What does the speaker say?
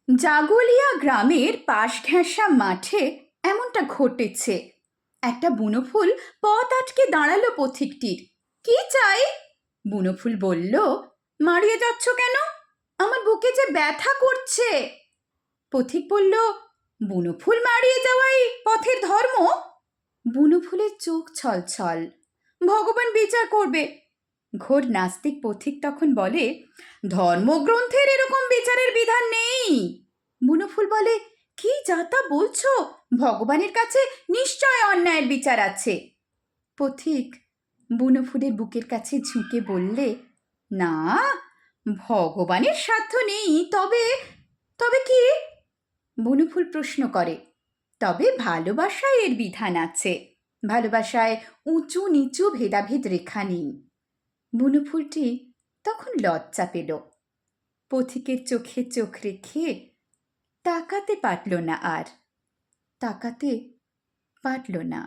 জাগুলিয়া গ্রামের পাশ ঘেঁষা মাঠে এমনটা ঘটেছে। একটা বুনোফুল পথ আটকে দাঁড়ালো পথিকটির। কি চাই? বুনোফুল বলল, মারিয়ে যাচ্ছ কেন? আমার বুকে যে ব্যথা করছে। পথিক বলল, বুনোফুল মারিয়ে যাওয়াই পথের ধর্ম? বুনোফুলের চোখ ছলছল। ভগবান বিচার করবে। ঘোর নাস্তিক পথিক তখন বলে, ধর্মগ্রন্থের এরকম বিচারের বিধান নেই। বুনোফুল বলে, কি যা তা বলছো? ভগবানের কাছে নিশ্চয় অন্যায়ের বিচার আছে। পথিক বুনোফুলের বুকের কাছে ঝুঁকে বললে, না, ভগবানের সাধ্য নেই, তবে তবে কি? বুনোফুল প্রশ্ন করে, তবে ভালোবাসায় এর বিধান আছে। ভালোবাসায় উঁচু নিচু ভেদাভেদ রেখা নেই। বুনোফুলটি তখন লজ্জা পেল। পথিকের চোখে চোখ রেখে তাকাতে পারল না, আর তাকাতে পারল না।